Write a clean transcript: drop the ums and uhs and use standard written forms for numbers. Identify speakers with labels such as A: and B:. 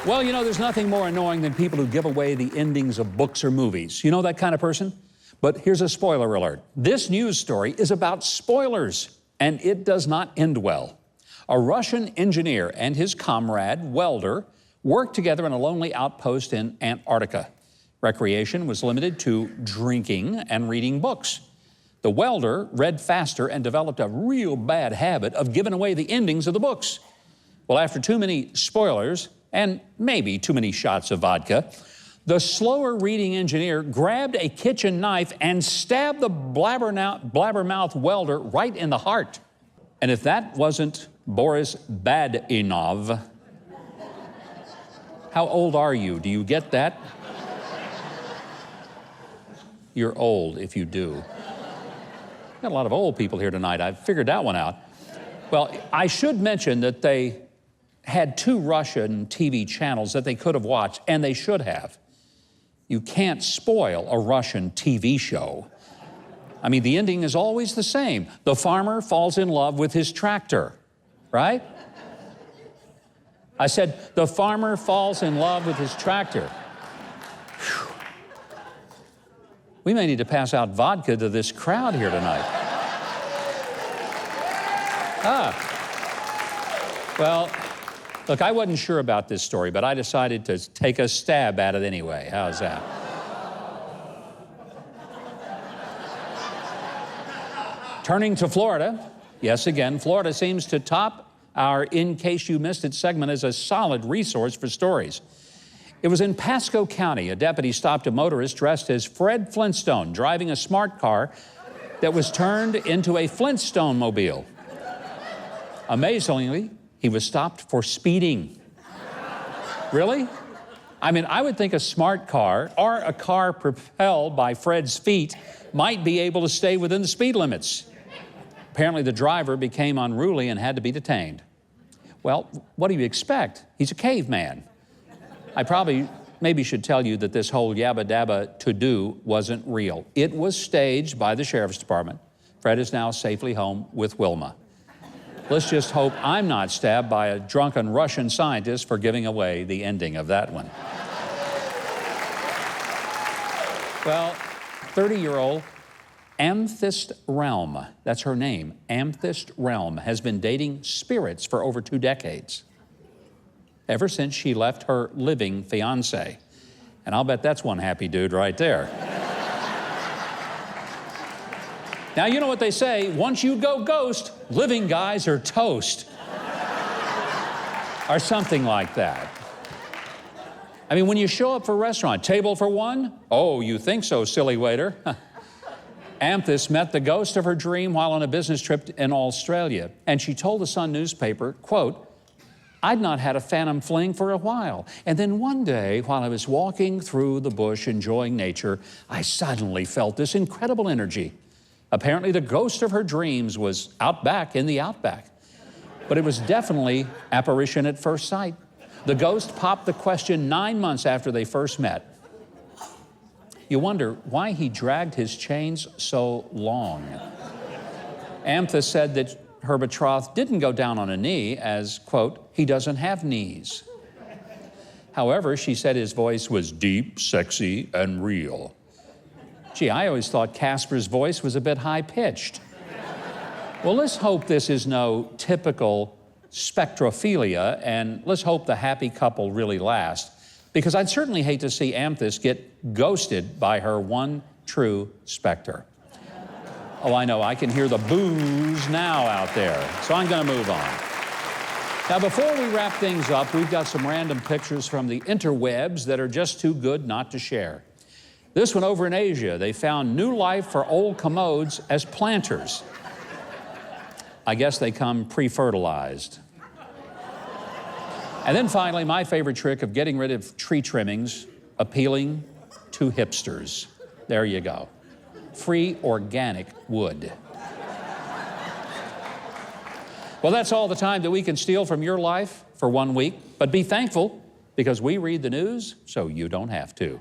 A: Well, you know, there's nothing more annoying than people who give away the endings of books or movies. You know that kind of person? But here's a spoiler alert. This news story is about spoilers, and it does not end well. A Russian engineer and his comrade, welder, worked together in a lonely outpost in Antarctica. Recreation was limited to drinking and reading books. The welder read faster and developed a real bad habit of giving away the endings of the books. Well, after too many spoilers, and maybe too many shots of vodka, the slower reading engineer grabbed a kitchen knife and stabbed the blabbermouth welder right in the heart. And if that wasn't Boris Badinov, how old are you? Do you get that? You're old if you do. Got a lot of old people here tonight. I've figured that one out. Well, I should mention that they had 2 Russian TV channels that they could have watched, and they should have. You can't spoil a Russian TV show. I mean, the ending is always the same. The farmer falls in love with his tractor, right? I said, the farmer falls in love with his tractor. Whew. We may need to pass out vodka to this crowd here tonight. Well, look, I wasn't sure about this story, but I decided to take a stab at it anyway. How's that? Turning to Florida, yes, again, Florida seems to top our In Case You Missed It segment as a solid resource for stories. It was in Pasco County. A deputy stopped a motorist dressed as Fred Flintstone, driving a smart car that was turned into a Flintstone-mobile. Amazingly, he was stopped for speeding. Really? I mean, I would think a smart car or a car propelled by Fred's feet might be able to stay within the speed limits. Apparently, the driver became unruly and had to be detained. Well, what do you expect? He's a caveman. I maybe should tell you that this whole yabba dabba to-do wasn't real. It was staged by the sheriff's department. Fred is now safely home with Wilma. Let's just hope I'm not stabbed by a drunken Russian scientist for giving away the ending of that one. Well, 30-year-old Amethyst Realm, that's her name, Amethyst Realm, has been dating spirits for over 2 decades. Ever since she left her living fiancé. And I'll bet that's one happy dude right there. Now, you know what they say, once you go ghost, living guys are toast. Or something like that. I mean, when you show up for a restaurant, table for one? Oh, you think so, silly waiter. Amethyst met the ghost of her dream while on a business trip in Australia. And she told the Sun newspaper, quote, I'd not had a phantom fling for a while. And then one day, while I was walking through the bush enjoying nature, I suddenly felt this incredible energy. Apparently, the ghost of her dreams was out back in the outback. But it was definitely apparition at first sight. The ghost popped the question 9 months after they first met. You wonder why he dragged his chains so long. Amethyst said that her betrothed didn't go down on a knee as, quote, he doesn't have knees. However, she said his voice was deep, sexy, and real. Gee, I always thought Casper's voice was a bit high-pitched. Well, let's hope this is no typical spectrophilia, and let's hope the happy couple really last, because I'd certainly hate to see Amethyst get ghosted by her one true specter. Oh, I know, I can hear the boos now out there, so I'm gonna move on. Now, before we wrap things up, we've got some random pictures from the interwebs that are just too good not to share. This one over in Asia, they found new life for old commodes as planters. I guess they come pre-fertilized. And then finally, my favorite trick of getting rid of tree trimmings, appealing to hipsters. There you go. Free organic wood. Well, that's all the time that we can steal from your life for 1 week, but be thankful because we read the news so you don't have to.